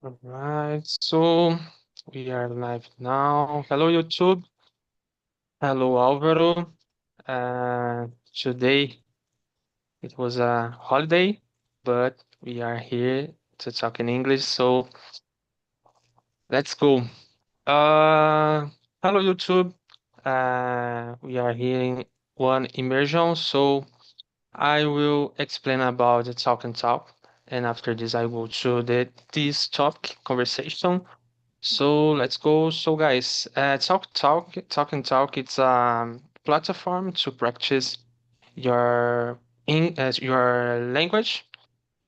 All right, so we are live now. Hello, YouTube. Hello, Álvaro. Today it was a holiday, but we are here to talk in English, so let's go. Uh, Hello, YouTube. We are here in one immersion, so I will explain about the talk and talk, and after this, I will show this topic conversation. So let's go. So guys, talk and talk. It's a platform to practice your your language.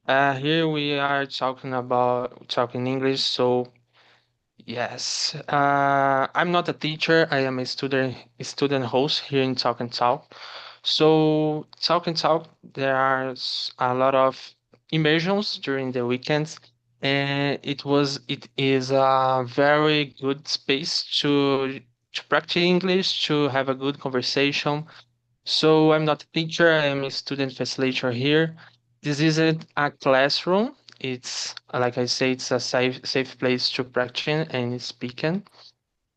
Here we are talking about talking English. So yes, I'm not a teacher. I am a student host here in Talk and Talk. So Talk and Talk, there are a lot of immersions during the weekends, and it is a very good space to practice English, to have a good conversation. So I'm not a teacher, I am a student facilitator here. This isn't a classroom. It's like I say, it's a safe place to practice and speaking.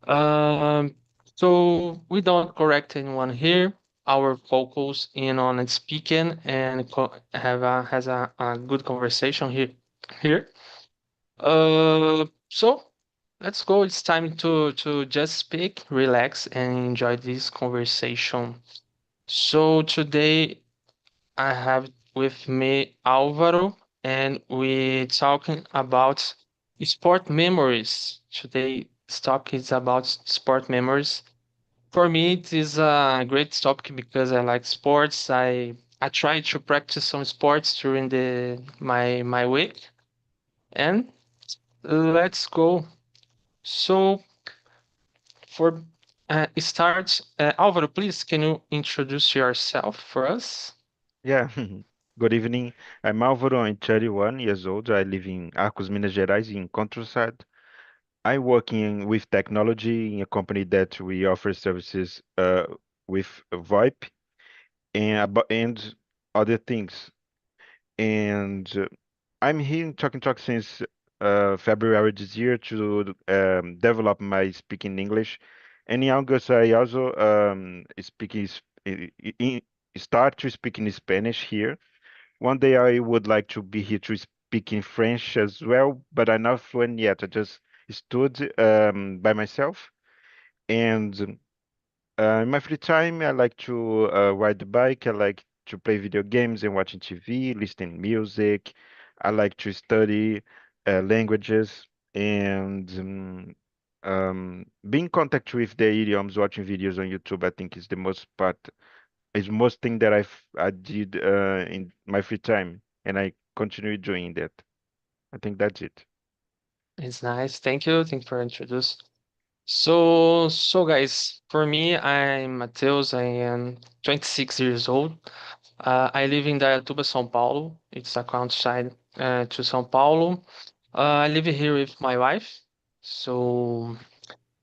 Um, so we don't correct anyone here. Our focus in on speaking and have a good conversation here. So let's go. It's time to just speak, relax, and enjoy this conversation. So today I have with me Álvaro, and we talking about sport memories. Today's talk is about sport memories. For me, it is a great topic because I like sports. I try to practice some sports during the my week, and let's go. So for start, Álvaro, please, can you introduce yourself for us? Yeah, good evening. I'm Álvaro. I'm 31 years old. I live in Arcos, Minas Gerais, in countryside. I work with technology in a company that we offer services with VoIP and other things. And I'm here in Talk and Talk since February this year to develop my speaking English. And in August, I also start to speak in Spanish here. One day I would like to be here to speak in French as well, but I'm not fluent yet. I just stood by myself. And in my free time, I like to ride the bike. I like to play video games and watching TV, listening music. I like to study languages and be in contact with the idioms, watching videos on YouTube. I think is the most part is most thing that I did in my free time, and I continue doing that. I think that's it. It's nice. Thank you. Thank you for introduce. So guys, for me, I'm Matheus. I am 26 years old. I live in Dayatuba, São Paulo. It's a countryside to São Paulo. I live here with my wife. So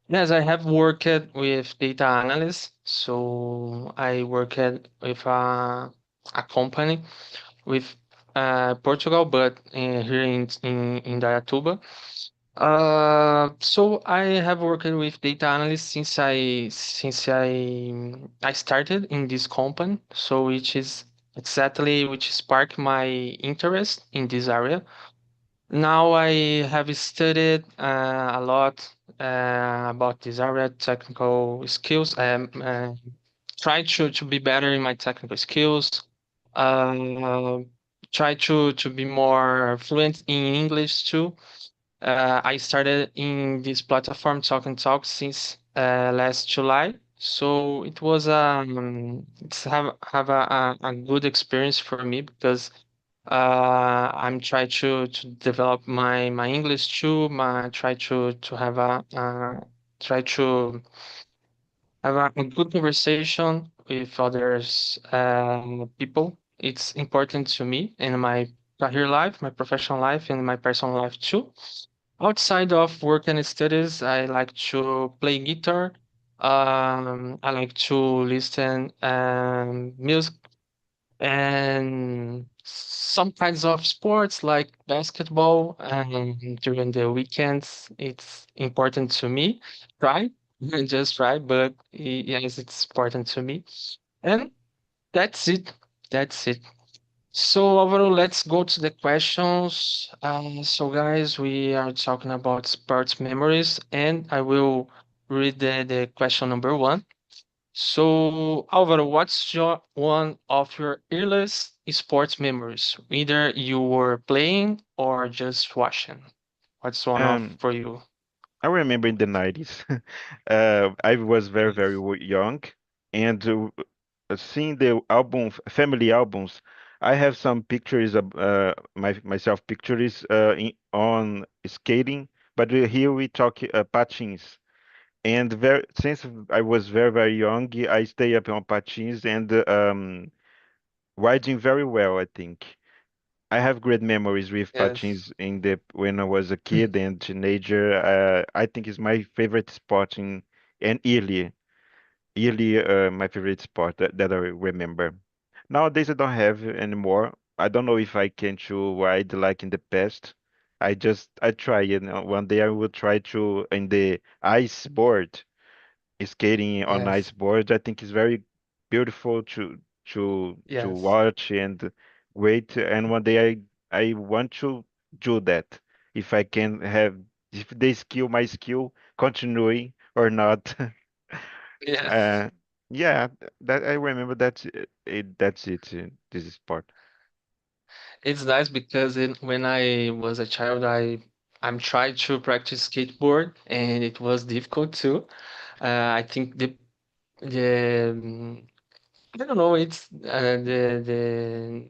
yes, I have worked with data analysts. So I worked with a company with Portugal, but here in Dayatuba. So I have worked with data analysts since I started in this company. So which sparked my interest in this area. Now I have studied a lot about this area, technical skills. Try to be better in my technical skills. Uh, Try to be more fluent in English too. I started in this platform Talk and Talk since last July. So it was have a good experience for me because I'm trying to develop my English too. My try to have a try to have a good conversation with others people. It's important to me in my career life, my professional life, and my personal life too. Outside of work and studies, I like to play guitar. I like to listen music. and some kinds of sports like basketball and during the weekends it's important to me. Try, just try, but yes, it's important to me. And that's it. That's it. So overall, let's go to the questions. So guys, we are talking about sports memories, and I will read the question number one. So, Alvaro, what's your one of your earliest sports memories? Either you were playing or just watching. What's one of Um, for you? I remember in the 90s. I was very young, and seeing the family albums, I have some pictures of myself pictures on skating, but here we talk patins. And since I was very young, I stay up on patins and riding very well, I think. I have great memories with Yes. patins in the when I was a kid and teenager. I think it's my favorite sport in and yearly my favorite sport that I remember. Nowadays I don't have anymore. I don't know if I can to ride like in the past. I try one day I will try to in the ice board skating on Yes. ice boards. I think it's very beautiful to Yes. watch and great. And one day I want to do that. If I can have if they skill my skill continuing or not. Yeah. uh, yeah, that I remember that's it. This is part. It's nice because when I was a child, I'm trying to practice skateboard, and it was difficult too. I think the I don't know. It's the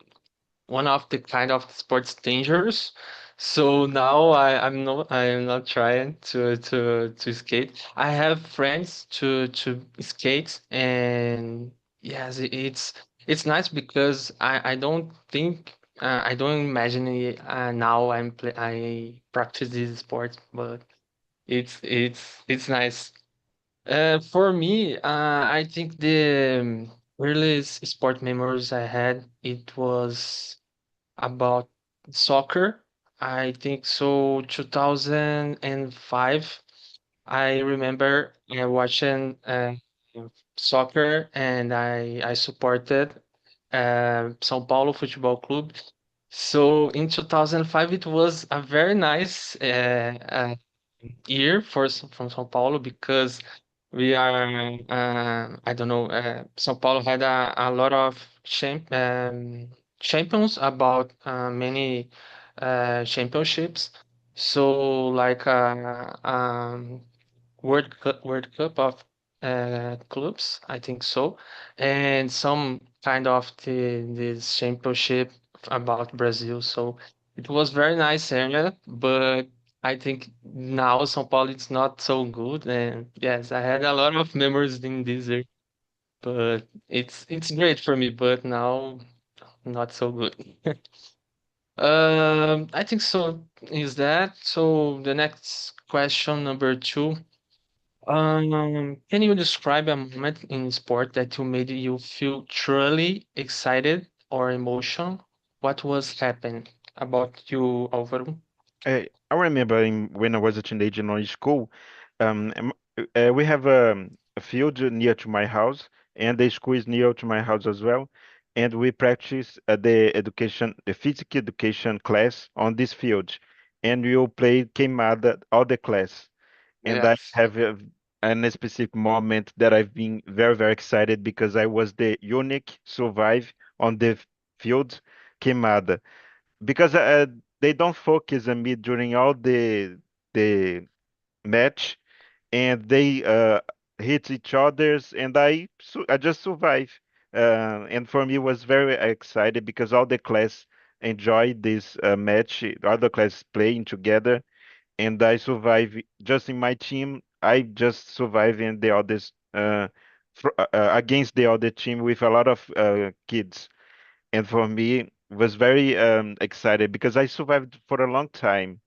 one of the kind of sports dangerous. So now I'm not trying to skate. I have friends to skate, and yes, it's nice because I don't think I don't imagine it, now I practice this sport, but it's nice. For me, I think the earliest sport memories I had, it was about soccer. I think so 2005. I remember watching soccer, and I supported São Paulo Futebol Clube. So in 2005 it was a very nice year from São Paulo, because we are I don't know, São Paulo had a lot of champions, about many championships. So like World Cup of clubs, I think so, and some kind of this championship about Brazil. So it was very nice area, but I think now São Paulo is not so good. And yes, I had a lot of memories in this area, but it's great for me. But now not so good. I think so. Is that so? The next question, number two. Can you describe a moment in sport that you made you feel truly excited or emotional? What was happening about you, Alvaro? I remember when I was a teenager in school, we have a field near to my house, and the school is near to my house as well. And we practice the physical education class on this field, and we will play queimada all the class. And I Yes. have a specific moment that I've been very excited because I was the unique survive on the field queimada because they don't focus on me during all the match, and they hit each others, and I just survive. And for me, it was very excited because all the class enjoyed this match, all the class playing together, and I survive just in my team. I just survive in the others against the other team with a lot of kids, and for me was very excited because I survived for a long time.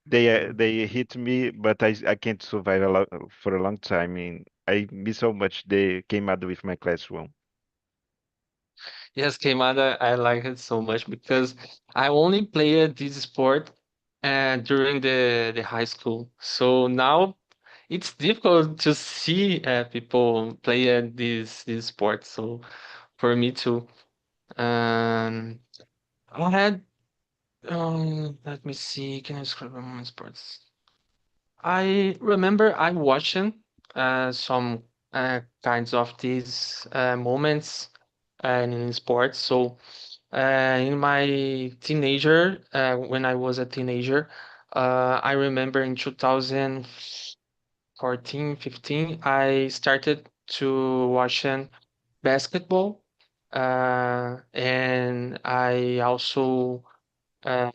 They hit me, but I can't survive a lot for a long time. I miss so much they came out with my classroom. Yes, Queimada, I like it so much because I only played this sport during the high school. So now it's difficult to see people play this sport. So for me too. Um, I had let me see. Can I describe my sports? I remember I watching some kinds of these moments in sports. So in my teenager, when I was a teenager, I remember in 2014, 15, I started to watching basketball, and I also uh,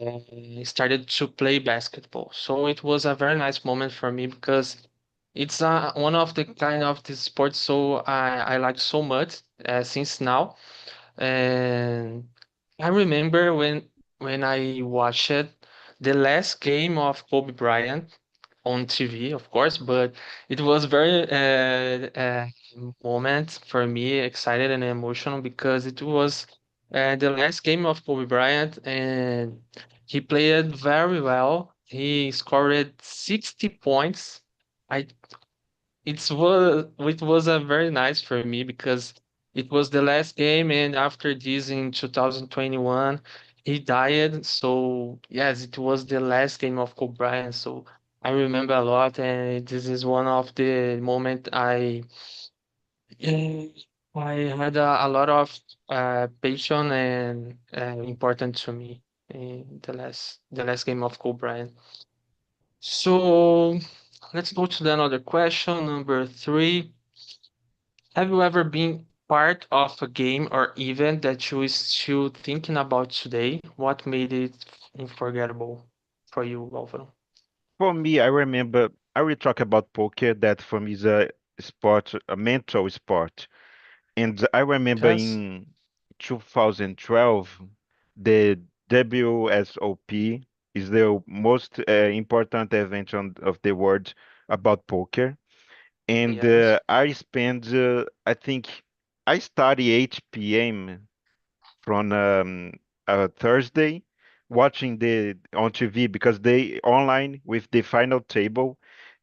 started to play basketball. So it was a very nice moment for me because it's one of the kind of the sports so I like so much since now. And I remember when I watched the last game of Kobe Bryant on TV, of course, but it was very moment for me, excited and emotional because it was the last game of Kobe Bryant, and he played very well. He scored 60 points. I it was a very nice for me because it was the last game, and after this in 2021, he died. So yes, it was the last game of Kobe Bryant. So I remember a lot, and this is one of the moment eh, I had a lot of passion and important to me in the last game of Kobe Bryant. So let's go to the another question, number three. Have you ever been part of a game or event that you is still thinking about today? What made it unforgettable for you, Alvaro? For me, I remember I will talk about poker. That for me is a sport, a mental sport. And I remember Yes. in 2012, the WSOP is the most important event of the world about poker. And Yes. I spent, I think, I study 8 p.m. from Thursday watching the on TV because they online with the final table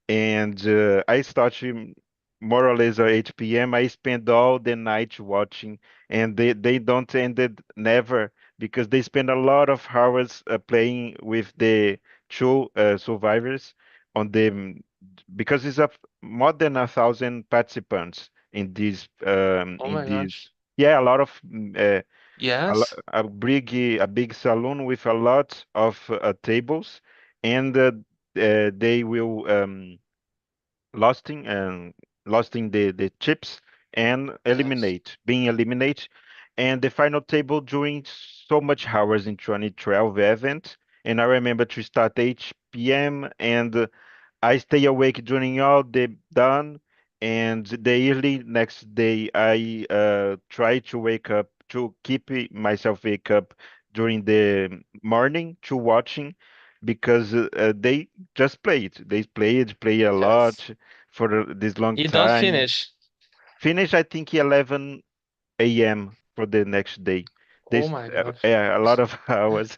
and I started more or less at 8 p.m. I spend all the night watching, and they don't end it never because they spend a lot of hours playing with the two survivors on the because it's more than 1,000 participants Oh in my this. gosh. Yeah, a lot of Yes. a big saloon with a lot of tables, and they will losting and losting the chips and Yes. being eliminate, and the final table during so much hours in 2012 event. And I remember to start 8 p.m. and I stay awake during all the done, and the early next day I try to wake up to keep myself wake up during the morning to watching because they just play it. They play a Yes. lot for this long You don't time. finish. Finish I think 11 a.m. for the next day. Oh This my gosh. yeah, a lot of hours.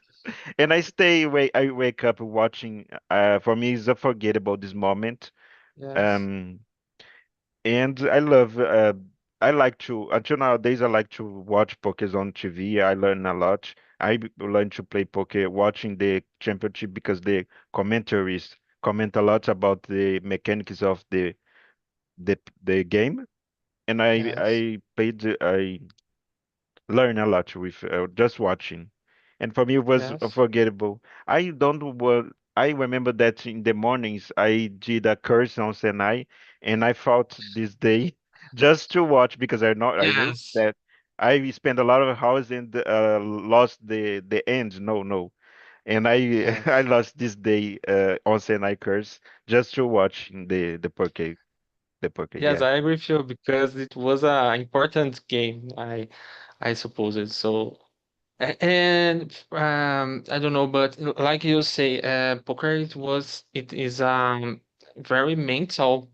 And I stay wake I wake up watching for me it's unforgettable this moment. Yes. Um and I love I like to until nowadays I like to watch pokers on TV. I learn a lot. Learn to play poker watching the championship because the commentaries comment a lot about the mechanics of the game. And Yes. I played I learn a lot with just watching. And for me, it was Yes. unforgettable. I don't well, I remember that in the mornings I did a course on Senai, and I fought this day just to watch because I knew Yes. that I spent a lot of hours and lost the end. No, no, and I I Yes. lost this day on Senai course just to watch the poker. Yes, Yeah. I agree with you because it was a important game. I suppose it. So and I don't know, but like you say, poker it is very mental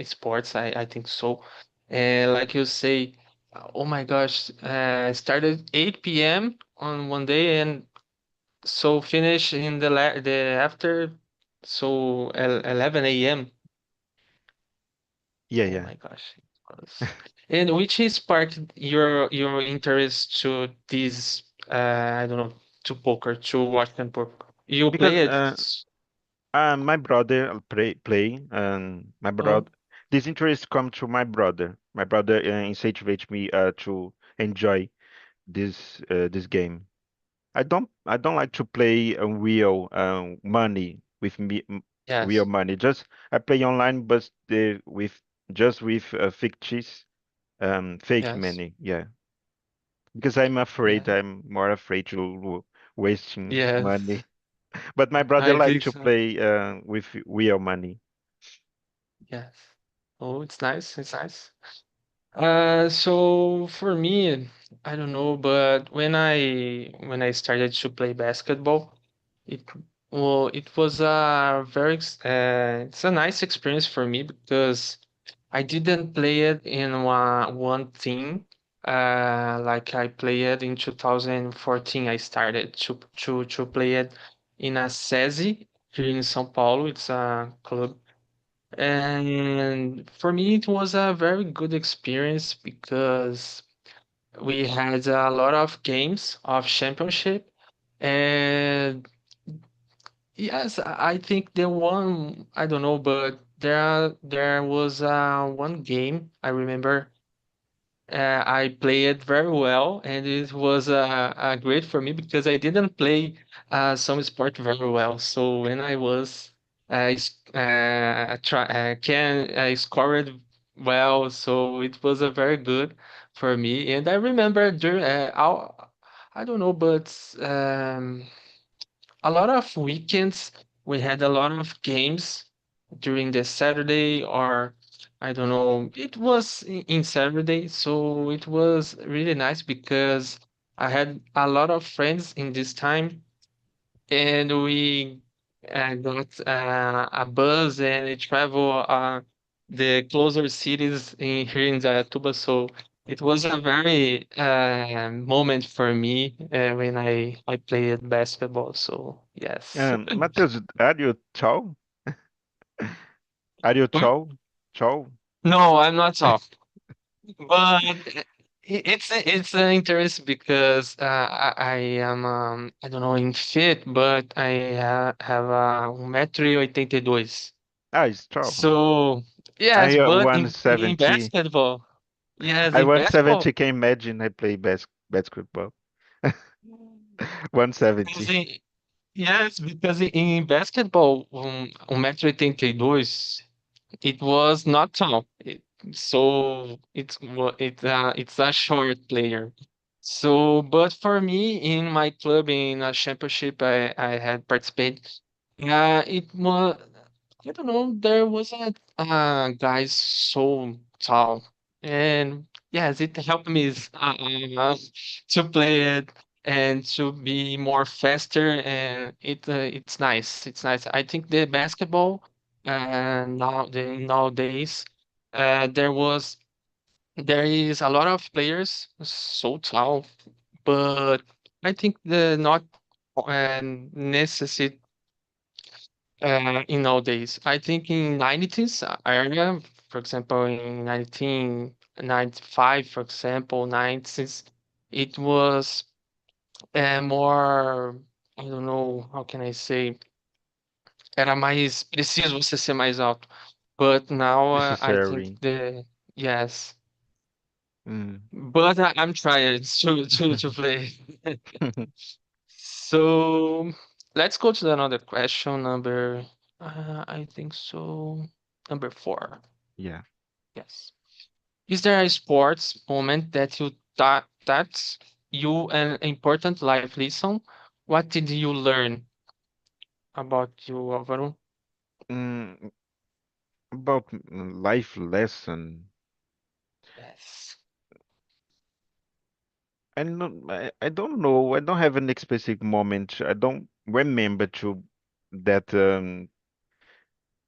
sports. I think so. And like you say. Oh my gosh, started 8 p.m. on one day and so finish in the after, so 11 a.m. Yeah, Oh yeah. my gosh, it was. And which sparked your interest to this, I don't know, to poker, to watching poker? You Because play it? my brother play, and my Oh, brother. This interest come to my brother. My brother incentivate me to enjoy this game. I don't like to play real money with real yes, money. Just I play online, but with just with fictitious fake yes, money. Yeah, because I'm afraid. yeah, I'm more afraid to wasting yes, money. But my brother I like think to so. play with real money. Yes. Oh, it's nice. It's nice. So for me, I don't know, but when I started to play basketball, it it was a it's a nice experience for me because I didn't play it in one team. Like I played in 2014. I started to play it in a SESI here in São Paulo. It's a club, and for me, it was a very good experience because we had a lot of games of championship. And yes, I think the one, I don't know, but there was one game I remember I played very well, and it was great for me because I didn't play some sport very well. So when I was I scored well, so it was a very good for me. And I remember during I don't know, but a lot of weekends we had a lot of games during the Saturday, or I don't know, it was in Saturday, so it was really nice because I had a lot of friends in this time, and we got a bus and we travel the closer cities in here in Zayatuba. So it was a very moment for me when I played basketball. So yes. Matheus, are you tall? Are you What? tall? Tall? No, I'm not tall, but it's an interest because I am I don't know in fit, but I have a 1,82 m. Ah, it's tall. So yes, I but in 170. basketball, yes, I in basketball, 170. Can imagine I play basketball. because 170. yes, because in basketball, 1,82 m, it was not tall. So it's a short player. So, but for me, in my club in a championship I had participated, it was I don't know, there wasn't guys so tall, and yes, it helped me to play it and to be more faster, and it's nice. It's nice. I think the basketball nowadays there there is a lot of players so tall, but I think the not necessary in nowadays. I think in 90s area, for example, in 1995, for example, 90s, it was more, I don't know, how can I say, era mais preciso você ser mais alto. But now I think Necessary. yes. Mm. But I'm trying to play. So let's go to another question. I think so. Number four. Yeah. Yes. Is there a sports moment that you thought that's you an important life lesson? What did you learn about you, Alvaro? Mm, about life lesson. Yes. I don't know. I don't have any specific moment. I don't remember to that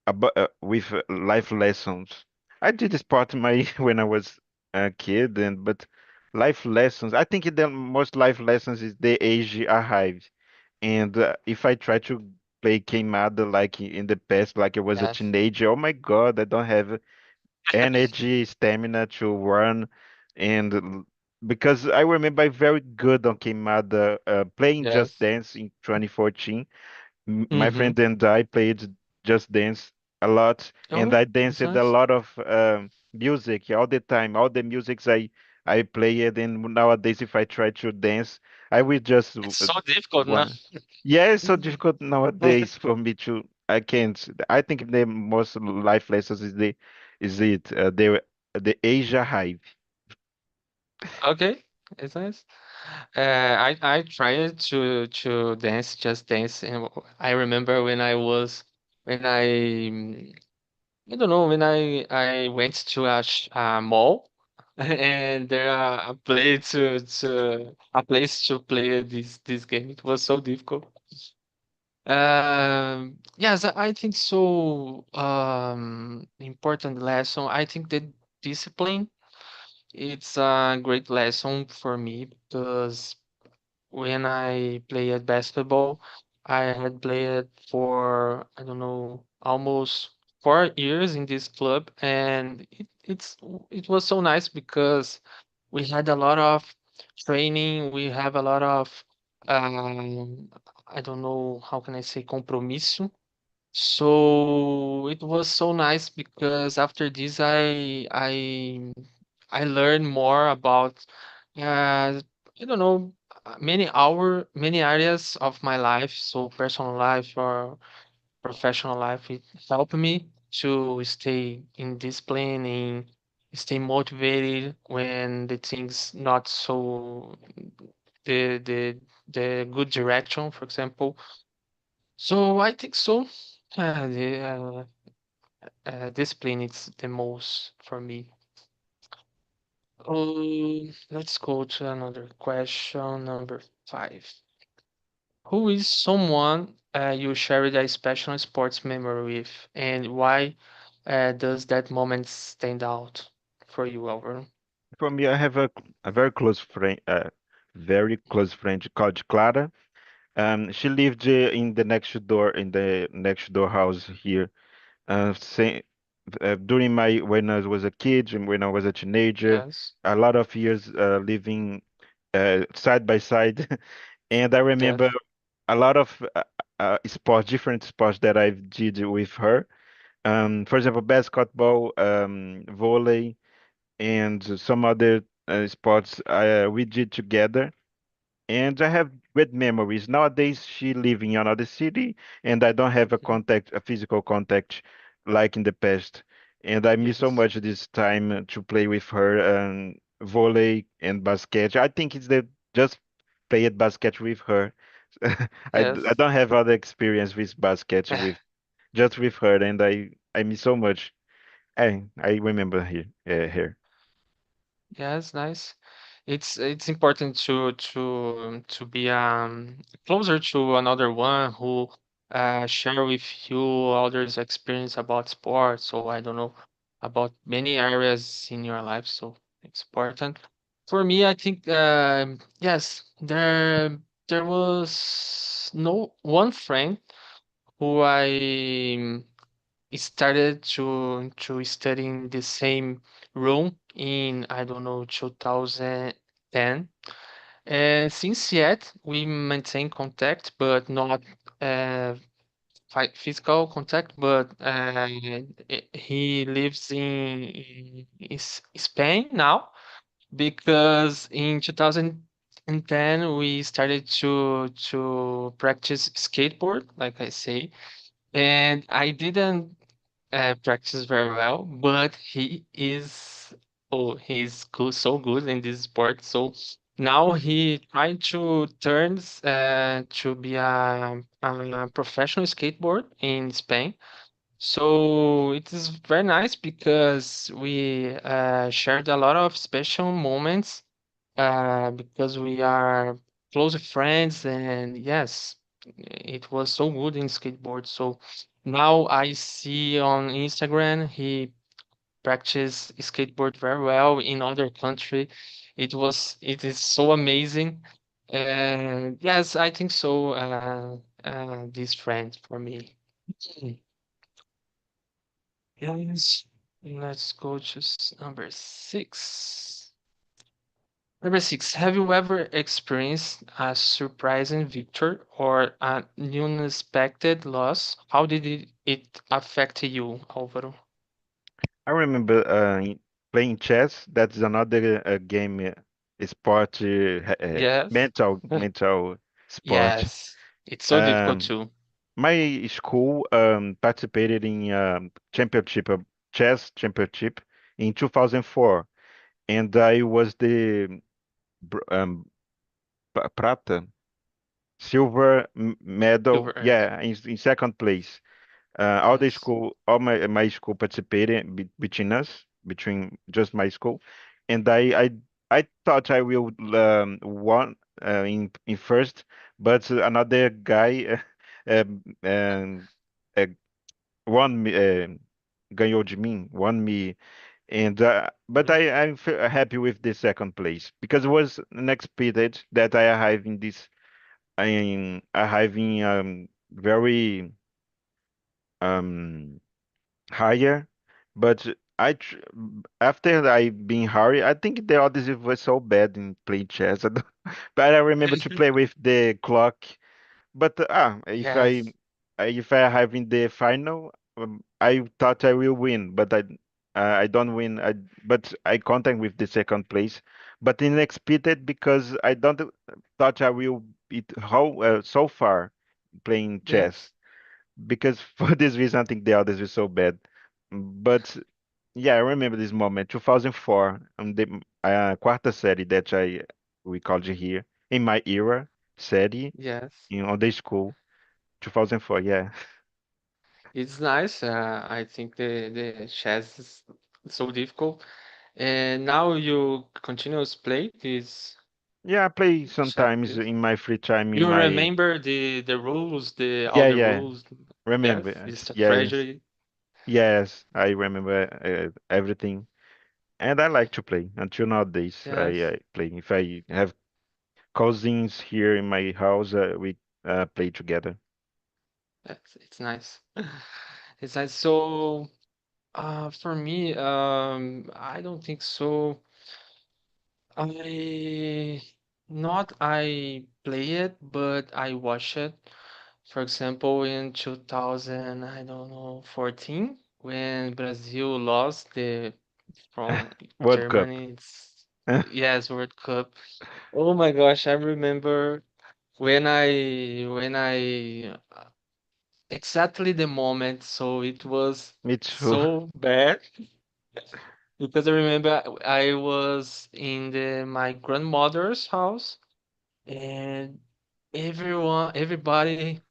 about with life lessons. I did sport my when I was a kid, and but life lessons. I think the most life lessons is the age arrived. And if I try to play queimada like in the past, like I was a Yes. teenager, oh my God, I don't have energy, stamina to run, and because I remember I'm very good on queimada, playing Just Yes. Dance in 2014. My Mm-hmm. friend and I played Just Dance a lot, and Oh, I it's danced a nice. lot of music all the time. All the musics I play it, and nowadays if I try to dance, I will just It's so difficult now. one. Yeah, it's so difficult nowadays for me to. I can't. I think the most life lessons is the Asia hype. Okay, it's nice. I tried to dance, just dance, and I remember when I was when I don't know when I went to a mall and there are a place to a place to play this game. It was so difficult. Yes, I think so. Important lesson. I think that discipline. It's a great lesson for me because when I played basketball, I had played for, I don't know, almost 4 years in this club, and it was so nice because we had a lot of training. We have a lot of, I don't know, how can I say, compromisso. So it was so nice because after this, I learned more about I don't know many areas of my life, so personal life or professional life. It helped me to stay in discipline and stay motivated when the things not so the the the good direction, for example. So I think so. Discipline is the most for me. Let's go to another question, number 5. Who is someone you shared a special sports memory with, and why does that moment stand out for you, Alvaro? For me, I have a very close friend called Clara. She lived in the next door house here. Say, during my when I was a kid and when I was a teenager, Yes, a lot of years living side by side, and I remember yes, a lot of sports, different sports that I did with her. For example, basketball, volley, and some other sports we did together. And I have great memories. Nowadays, she live in another city, and I don't have mhm, a physical contact like in the past. And I miss so yes, much this time to play with her volley and basket. I think it's the just play at basket with her. I yes. don't have other experience with basket with just with her, and I miss so much. I remember her. Yes, nice. It's important to be closer to another one who share with you others' experience about sports. So I don't know about many areas in your life. So it's important. For me, I think yes, there was no one friend who I started to study in the same room in I don't know 2010. And since yet we maintain contact, but not uh, physical contact. But he lives in Spain now because in 2010 we started to practice skateboard, like I say, and I didn't practice very well, but he's good, so good in this sport. So now he trying to turn to be a professional skateboard in Spain. So it is very nice because we shared a lot of special moments because we are close friends, and yes, it was so good in skateboard. So now I see on Instagram practice skateboard very well in other country. It is so amazing. And yes, I think so. This friend for me. Mm. Yes, let's go to number six. Number six, have you ever experienced a surprising victory or an unexpected loss? How did it affect you, Alvaro? I remember playing chess. That's another game, sport, Yes. mental sport. Yes. It's so difficult Um, too. my school participated in championship, chess championship in 2004, and I was the prata, silver medal, Silver, yeah. yeah, in second place. All the Yes. school, all my school participated between us, between just my school, and I thought I will won in first, but another guy um, uh, won me, ganhou de mim, won me, and but Mhm. I'm happy with the second place because it was unexpected that I arrived in this, in arriving very um higher, but after I being higher, I think the others were so bad in playing chess. I don't- But I remember to play with the clock. But Yes. if I have in the final, I thought I will win, but I don't win. But I contact with the second place, but unexpected because I don't thought I will beat how so far playing chess, Yes. because for this reason, I think the others were so bad. But yeah, I remember this moment, 2004, the quarta série that we called it here in my era, série Yes. on the school, 2004. Yeah, It's nice. I think the chess is so difficult. And now you continuous play this yeah, I play chess. sometimes in my free time in You my remember the rules, the all yeah, the yeah, rules. Yes, remember, it's a yes, treasury. yes, I remember everything, and I like to play. Until nowadays, Yes, I play. If I have cousins here in my house, we play together. it's nice. It's nice. So, for me, I don't think so. I not I play it, but I watch it. For example, in 2000, I don't know, 14, when Brazil lost the from World Cup. Germany. It's yes, World Cup. Oh my gosh, I remember when I exactly the moment. So it was Me too. so bad because I remember I was in my grandmother's house and everybody,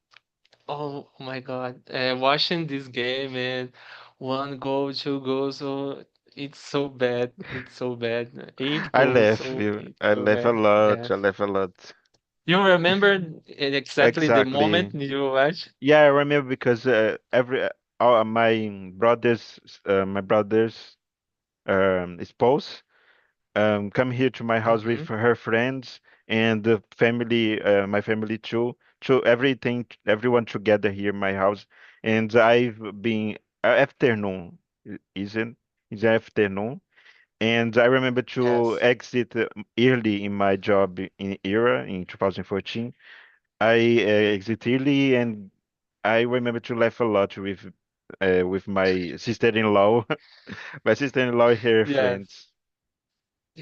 oh my God, watching this game and one goal, two goals. So it's so bad. It's so bad. Eight I goals. laugh. So it's I so laugh a bad. lot. I Yes. laugh a lot. You remember exactly the moment Exactly. you watched? Yeah, I remember because every my brother's spouse come here to my house with Hmm. her friends and the family, my family too. To everything, everyone together here in my house, and I've been afternoon, isn't it's afternoon, and I remember to Yes. exit early in my job in era in 2014. I exit early, and I remember to laugh a lot with my sister-in-law, my sister-in-law and her Yes. friends.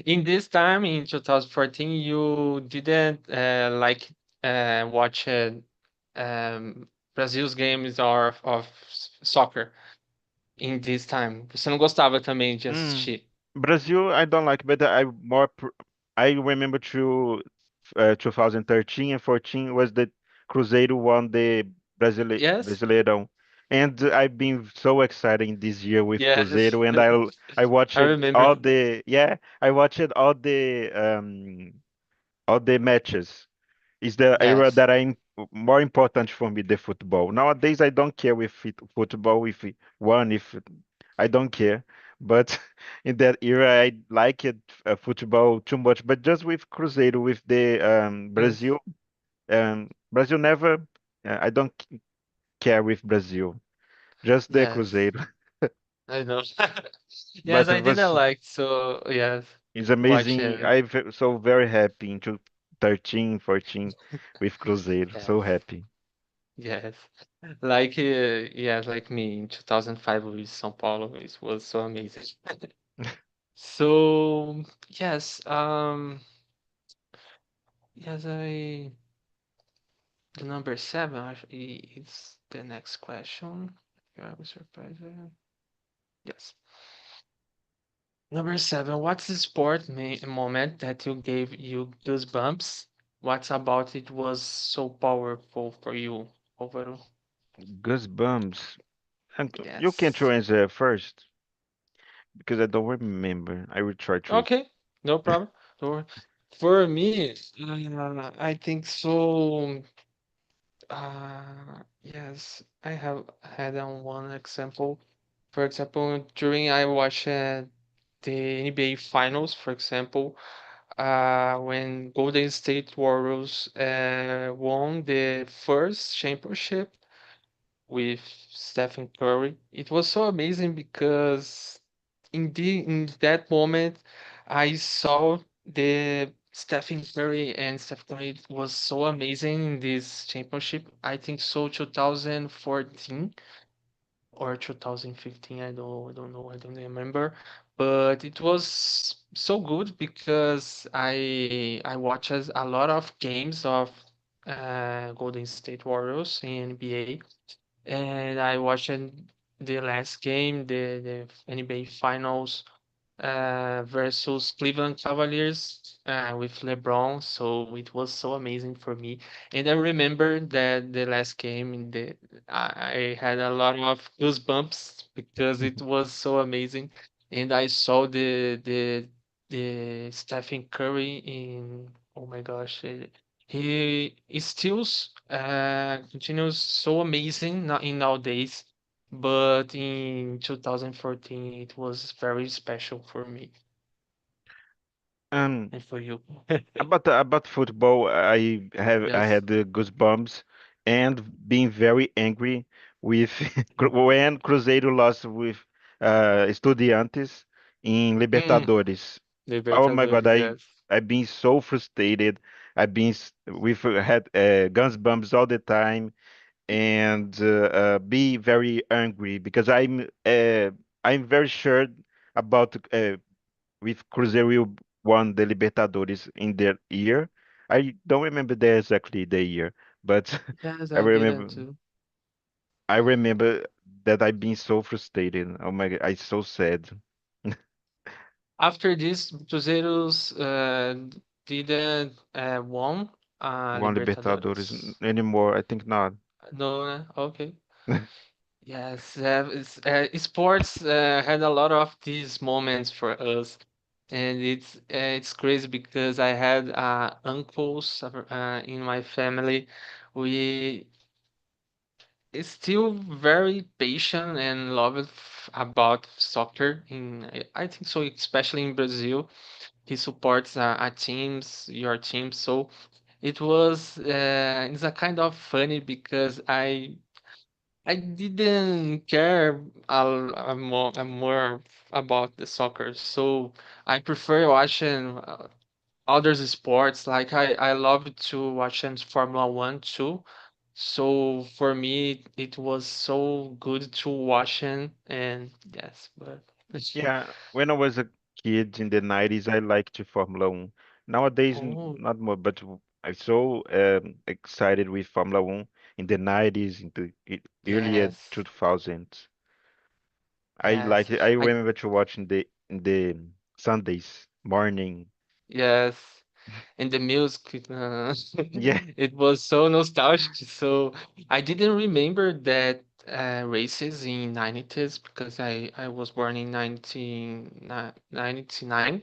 In this time in 2014, you didn't watch Brazil's games or of soccer in this time. Você não gostava também de Mm. assistir? Brazil, I don't like, but I remember to 2013 and 14 was the Cruzeiro won the Yes. Brasileirão, and I've been so excited this year with Yes. Cruzeiro, and I watched I remember. all the yeah, I watched all the matches. Is the era Yes. that I'm more important for me, the football. Nowadays, I don't care with football, if it won, if I don't care. But in that era, I liked football too much. But just with Cruzeiro, with the Yes, Brazil, Brazil never. I don't care with Brazil, just the yes, Cruzeiro. I know. Yes, But I it didn't was like so yes, it's watch amazing. it. I'm so very happy in 2013, 14 with Cruzeiro. So Yes, happy. yes. Like yes, like me in 2005 with São Paulo, it was so amazing. So yes, yes, I the number seven is the next question. I was surprised. Yes. Number seven, what's the moment that you gave you goosebumps? What about it was so powerful for you overall? Goosebumps. And you can Yes. answer first because I don't remember. I will try to. Okay, no problem. So for me, I think so. Yes, I have had one example. For example, during I watched the NBA Finals, for example, when Golden State Warriors won the first championship with Stephen Curry. It was so amazing because in that moment I saw the Stephen Curry and Stephen Curry was so amazing in this championship. I think so 2014 or 2015. I don't know. I don't remember. But it was so good because I watched a lot of games of Golden State Warriors in NBA, and I watched the last game, the NBA Finals versus Cleveland Cavaliers with LeBron. So it was so amazing for me. And I remember that the last game in the I had a lot of goosebumps because it was so amazing. And I saw the Stephen Curry in oh my gosh, he is still continues so amazing now in nowadays. But in 2014, it was very special for me Um, and for you. about football, I Yes. had the goosebumps and being very angry with when Cruzeiro lost with Estudiantes in Mm, Libertadores. Oh my God, Libertadores, yes. I've been so frustrated. With had goosebumps all the time and be very angry because I'm very sure about with Cruzeiro won the Libertadores in their year. I don't remember exactly the year, but Yes, I I didn't remember too. I remember that I've been so frustrated. Oh my God, I so sad. After this, Cruzeiros didn't won Won Libertadores Libertadores. anymore. I think not. No, okay. Yes, sports had a lot of these moments for us, and it's crazy because I had uncles in my family. We is still very patient and loved about soccer. I think so, especially in Brazil. He supports a teams, your team. So it was it's a kind of funny because I didn't care more about the soccer, so I prefer watching other sports. Like I love to watch Formula One too. So for me, it was so good to watch and yes, but Yeah, when I was a kid in the 90s, I liked Formula One. Nowadays, oh not more, but I'm so excited with Formula One in the 90s, in the early yes, 2000s. I yes, like it. I I remember to watch in the Sundays morning. yes. And the music, Yeah, it was so nostalgic. So I didn't remember that races in 90s because I was born in 1999.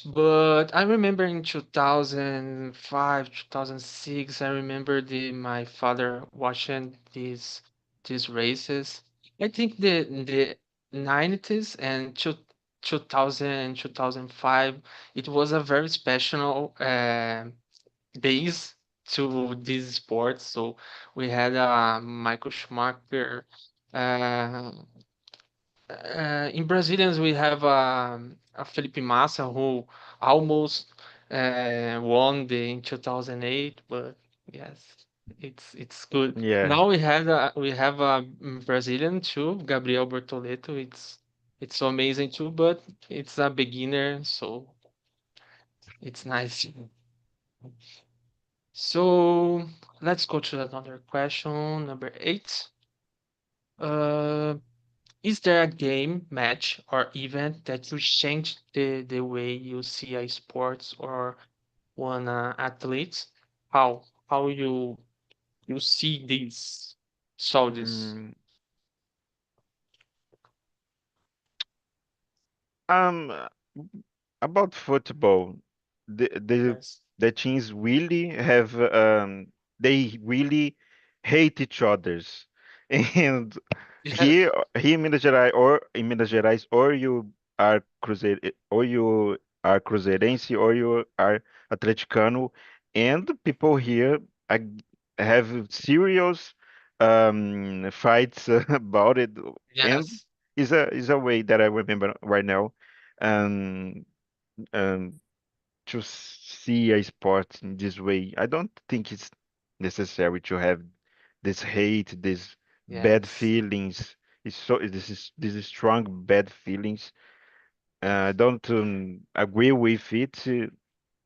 But I remember in 2005, 2006, I remember my father watching these races. I think the 90s and 2000, 2005. It was a very special days to this sport. So we had Michael Schumacher. Uh, in Brazilians, we have a Felipe Massa who almost won the in 2008, but yes, it's good. Yeah. Now we have a Brazilian too, Gabriel Bortoleto. It's so amazing too, but it's a beginner, so it's nice. So let's go to another question, number 8. Uh, Is there a game, match, or event that you changed the way you see a sports or one athlete? How you see this? Saw this? Mm, Um, about football, the the Yes. the teams really have they really hate each others, and Yes. here in Minas Gerais, or you are Cruzeiro, or you are Cruzeirense, or you are Atleticano, and people here are, have serious fights about it, and Yes. is a way that I remember right now, um, um, to see a sport in this way. I don't think it's necessary to have this hate, this bad Yes. feelings. This is strong bad feelings. I don't agree with it,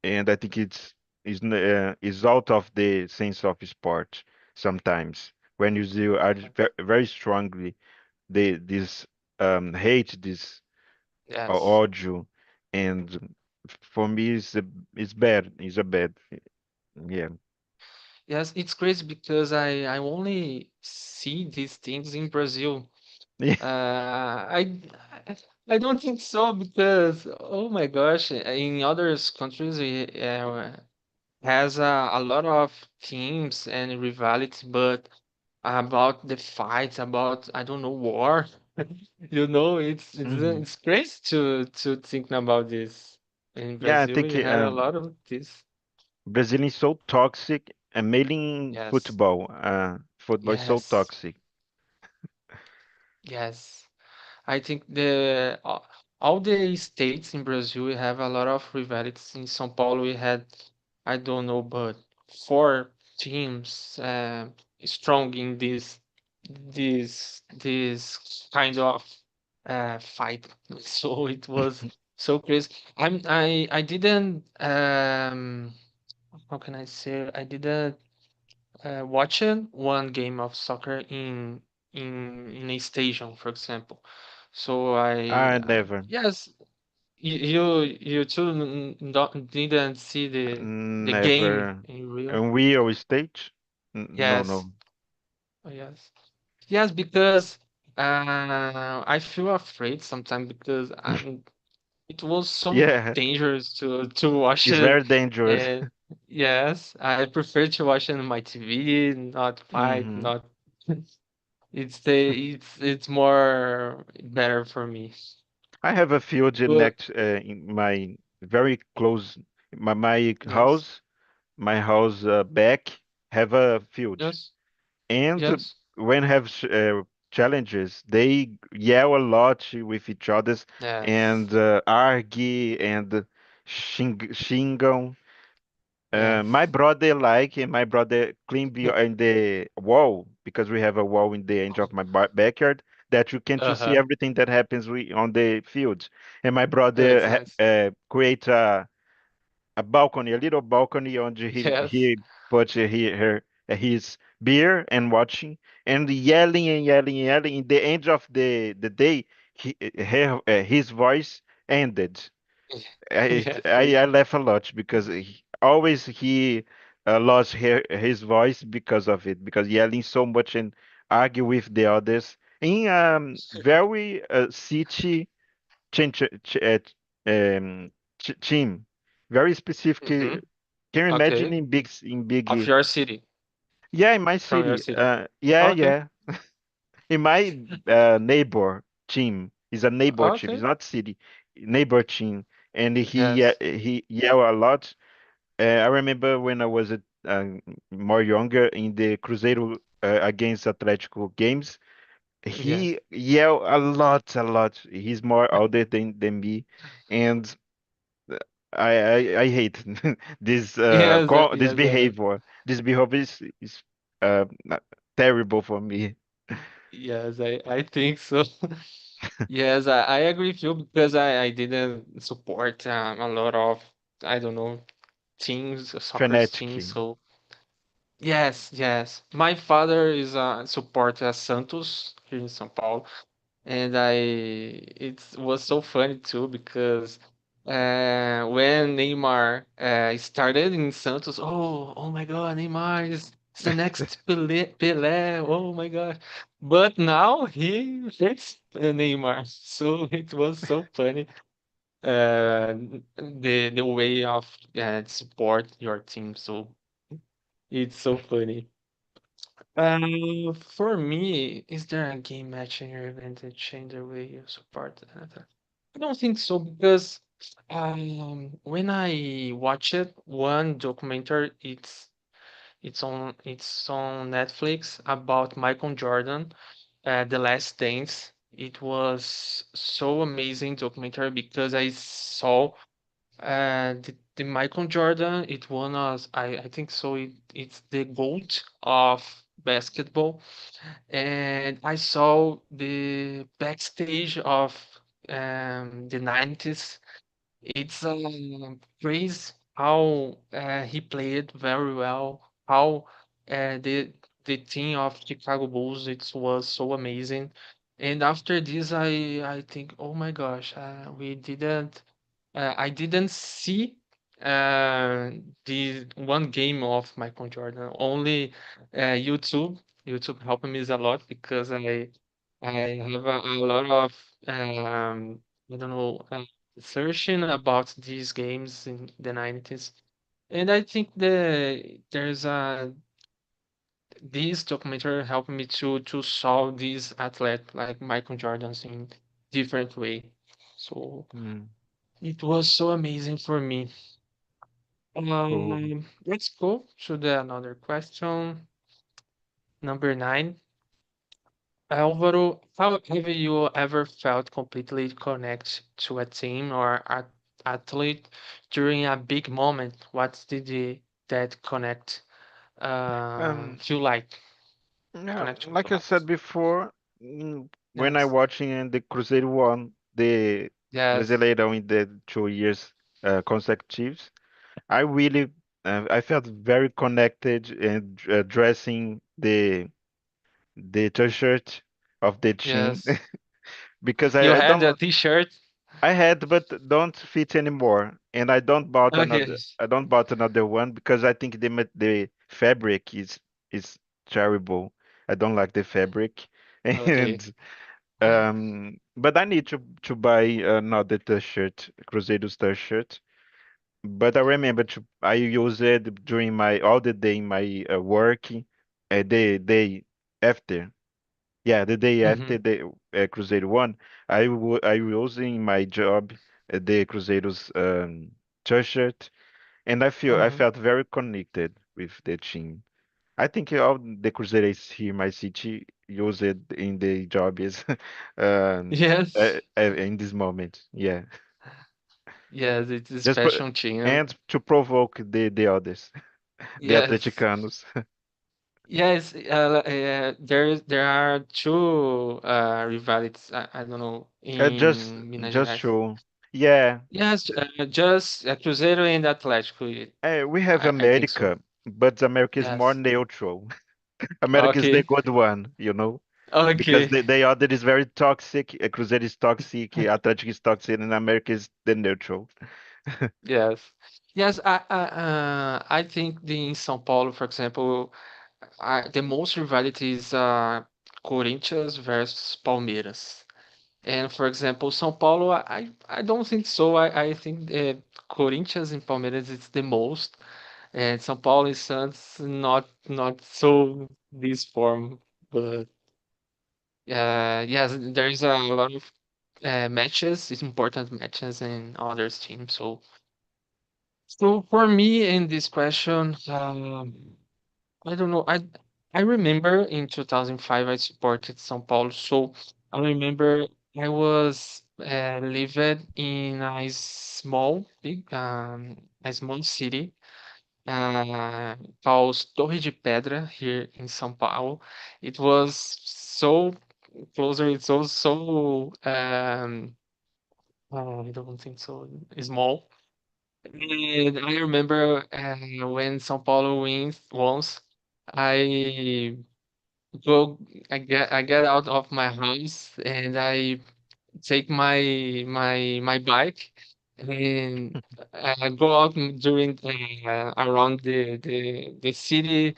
and I think is out of the sense of sport sometimes when you are very strongly this hate, this Yes. audio, and for me it's bad. It's a bad. Yeah. Yes, it's crazy because I only see these things in Brazil. Yeah. I don't think so because oh my gosh, in other countries we has a lot of teams and rivalry, but about the fights, about I don't know war. It's Hmm. it's crazy to think about this. In Yeah, I Brazil, think we had a lot of this. Brazil is so toxic, and mainly in Yes, football. Football is so yes, toxic. yes. I think the all the states in Brazil we have a lot of rivalities. In São Paulo, we had I don't know, but four teams strong in this kind of fight. So it was so crazy. I didn't how can I say I didn't watching one game of soccer in a station, for example. So I I never, yes, you too didn't see the game never. in real. And we always stage? No, Yes, no. yes, yes, because I feel afraid sometimes because it was so Yeah, dangerous to watch it's it. very dangerous. And yes, I prefer to watch it on my TV, not fight, Hmm. not. It's more better for me. I have a field But next in my very close my yes, house. My house back have a field, yes, and yes, when have challenges, they yell a lot with each others yes, and argue and xingam. My yes. brother like and my brother climb in the wall because we have a wall in the edge of my backyard that you can to see Uh-huh. everything that happens on the field. And my Oh, it's brother nice. create a balcony, a little balcony on Yes. he put his beer and watching and yelling and yelling and yelling. In the end of the day, his voice ended. Yes. I laugh a lot because he lost his voice because of it, because yelling so much and argue with the others in very city change, team, very specific. Mm-hmm. Can you imagine Okay. in big? Of your city, Yeah, in my from your city. city. Yeah, Okay. yeah, in my neighbor. team. It's a neighbor team. It's Okay. not city, neighbor team. And Yes. he yelled a lot. I remember when I was more younger in the Cruzeiro against Atlético games. Yes. He yelled a lot. He's more older than me, and I hate this Yes. this Yes. behavior. This behavior is not- terrible for me. Yes. I think so. Yes, I agree with you because I didn't support a lot of, I don't know, teams, soccer teams. Fanatic. So yes, yes. My father is support Santos here in São Paulo, and it was so funny too because when Neymar started in Santos, oh my God, Neymar is the next Pelé, oh my God. But now he hates Neymar, so it was so funny the way of support your team. So it's so funny. For me, is there a game match in your event that changed the way you support another? I don't think so because when I watch it, one documentary, it's on Netflix about Michael Jordan, The Last Dance. It was so amazing documentary because I saw the Michael Jordan. It won us. I think so. It's the GOAT of basketball, and I saw the backstage of the 90s. It's praise how he played very well, how the team of Chicago Bulls it was so amazing. And after this, I think, oh my gosh, I didn't see uh, the one game of Michael Jordan. Only YouTube. YouTube helped me a lot because I have a lot of I don't know searching about these games in the 90s. And I think there's a this documentary helped me to solve these athlete like Michael Jordan's in different way. So Mm, it was so amazing for me. cool. Let's go to the another question. Number 9. Álvaro, how have you ever felt completely connected to a team or athlete during a big moment? What did that connect Um, feel like? yeah, Connection feel like I like? said before, when I Yes. watching the Cruzeiro won the Yes. Brasileirão in the 2 years consecutives, I really I felt very connected and dressing the t-shirt of the team Yes. because You I had a don't t-shirt? I had but don't fit anymore, and Okay. I don't bought another one because I think the fabric is terrible. I don't like the fabric, and Okay. but I need to buy another t-shirt, Cruzeiro's t-shirt. But I remember I use it during my all the day in my work, the day after. Yeah, the day after Mm-hmm. the Cruzeiro won, I was in my job the Cruzeiro's t-shirt, and I Mm-hmm. felt very connected with the team. I think all the Cruzeirenses here in my city use it in the jobs Yes. in this moment. Yeah, Yes, it's a just pro special team. and to provoke the others, the Yes. Atleticanos. Yes, there are two rivalities. I don't know Just in Minas just Gerais. show. Yeah, Yes, just Cruzeiro and Atlético. we have I think so. America, but America is more Yes. neutral. America is the Okay. good one, you know, because Okay. the other is very toxic. Cruzeiro is toxic, Atlético is toxic, and America is the neutral. Yes. Yes. I think in São Paulo, for example, the most rivalry is Corinthians versus Palmeiras. And for example, São Paulo, I don't think so. I think Corinthians and Palmeiras is the most, and São Paulo and Santos not so this form, but Yes, there is a lot of matches, it's important matches in others teams. So for me in this question, I don't know. I remember in 2005 I supported São Paulo. So I remember I was living in a small city called Torre de Pedra here in São Paulo. It was so closer. It's also I don't think so small. And I remember when São Paulo wins once, I go, I get out of my house and I take my bike and go out during around the city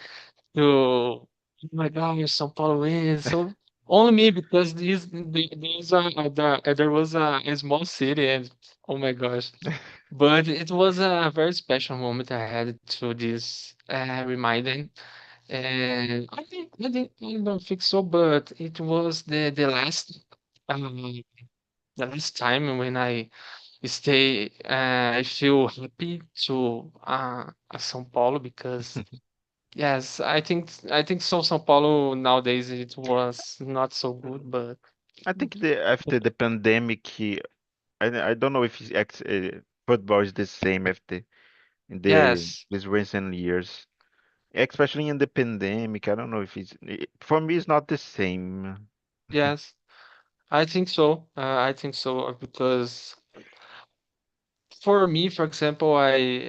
to oh my gosh, São Paulo wins. So only me because these are there was a small city and oh my gosh. But it was a very special moment I had to this reminding. And I don't think so, but it was um, the last time when I stay, I feel happy to São Paulo because yes, I think so. São Paulo nowadays it was not so good, but I think after the pandemic, I don't know if football is the same after in yes, these recent years, especially in the pandemic. I don't know if for me it's not the same. yes, I think so. I think so because for me, for example, I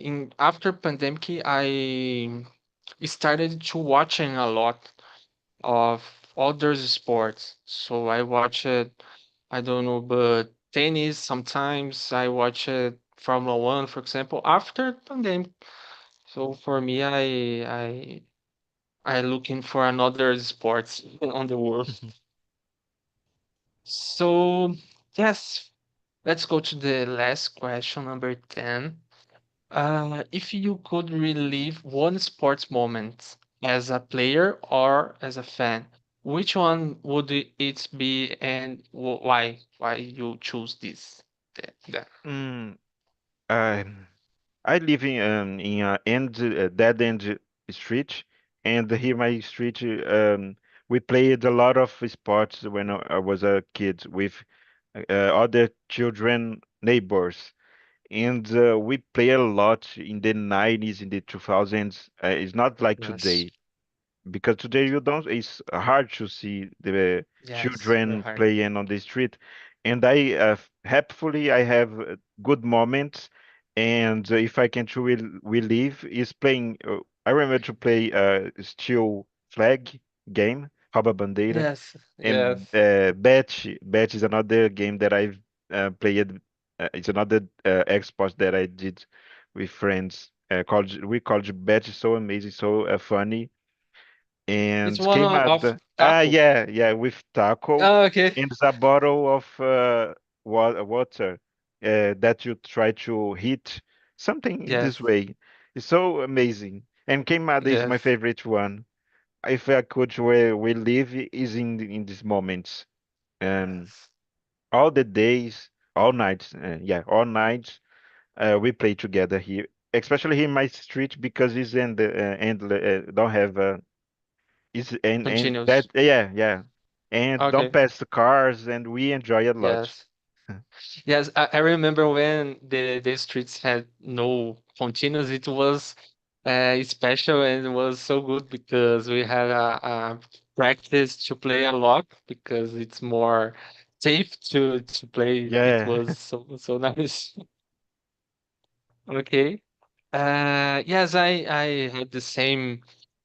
in after pandemic, I started to watching a lot of other sports. So I watch it, I don't know, but tennis sometimes. I watch it Formula One, for example, after pandemic. So for me, I looking for another sports on the world. So yes, let's go to the last question, number 10. If you could relive one sports moment as a player or as a fan, which one would it be and why? Why you choose this? The- Mm, I I live in a dead end street, and here my street we played a lot of sports when I was a kid with other children neighbors, and we play a lot in the 90s, in the 2000s. It's not like Yes, today because today you don't it's hard to see the yes, very children hard. playing on the street, and I happily I have good moments, and if I can truly relive is playing I remember to play steel flag game, rouba bandeira, Yes, and yes. bet is another game that I've played. It's another export that I did with friends, called we called bet. So amazing, so funny, It's and one came out of taco. yeah, with taco Oh, okay. and a bottle of water that you try to hit something in this Yes, way. It's so amazing, and queimada is my yes, favorite one. If I could we live is in these moments, um yes. all the days, all nights, yeah, all nights we play together here, especially here in my street because it's in the don't have is and that Continuous. yeah, and don't Okay. pass the cars, and we enjoy a lot. Yes. Yes, I remember when the streets had no continuous, it was special and it was so good because we had a practice to play a lot because it's more safe to play. It Yeah. was so nice. Okay. Yes, I had the same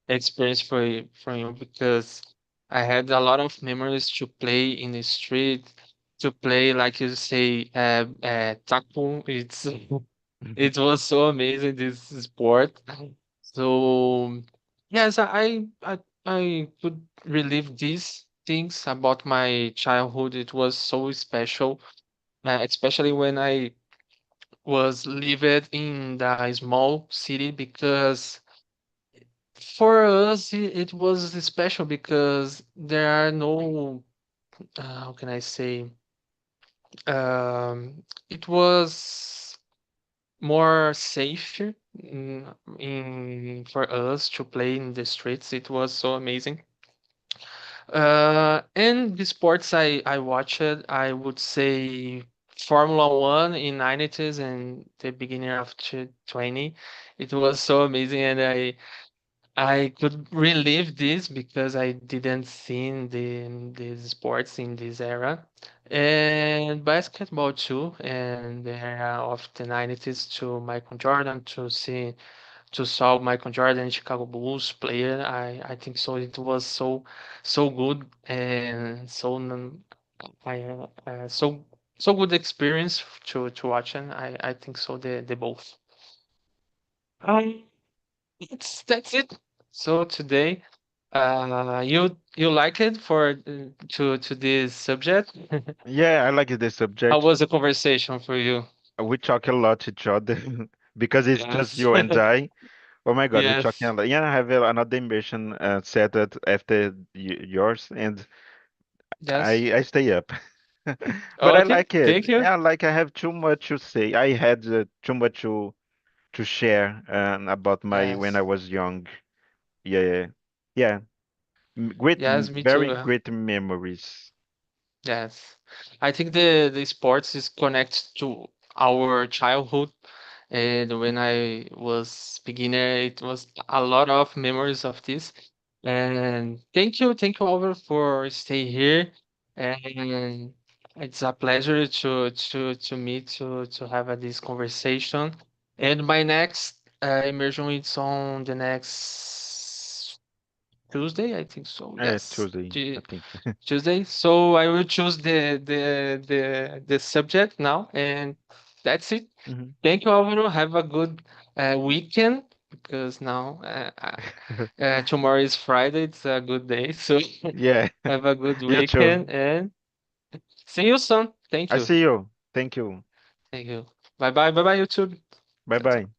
experience for you because I had a lot of memories to play in the street, to play like you say, taco. It's it was so amazing this sport. So yes, I could relive these things about my childhood. It was so special, especially when I was lived in the small city because For us, it was special because there are no, how can I say, it was more safer for us to play in the streets. It was so amazing. And the sports I watched, I would say Formula One in 90s and the beginning of 20. It was so amazing, and I could relive this because I didn't see the sports in this era. And basketball too, and the era of the 90s to Michael Jordan to saw Michael Jordan, Chicago Bulls player. I think so. It was so good and I so good experience to watch, and I think so. The both. Um, that's it. So today, you like it for to this subject? Yeah, I like this How subject. was the conversation for you? We talk a lot each other because it's just Yes, you and I. Oh my God, we talking a yes, lot. Yeah, I have another immersion set it after yours, and yes. I stay up. But I Okay, like it. thank you. Yeah, like I have too much to say. I had too much to share about my when I Yes, was young. Yeah, yeah. Great, yes, me very too. great memories. Yes, I think the sports is connected to our childhood, and when I was beginner, it was a lot of memories of this. And thank you, Oliver, for stay here. And it's a pleasure to meet to have this conversation. And my next immersion is on the next Tuesday, I think so. Yes, Tuesday, I think. Tuesday. So I will choose the subject now, and that's it. Mhm. Thank you, Alvaro. Have a good weekend because now tomorrow is Friday. It's a good day. So Yeah, have a good you too. weekend and see you soon. Thank I you. see you. Thank you. Thank you. Bye bye. Bye bye, YouTube. Bye Ciao, ciao. bye.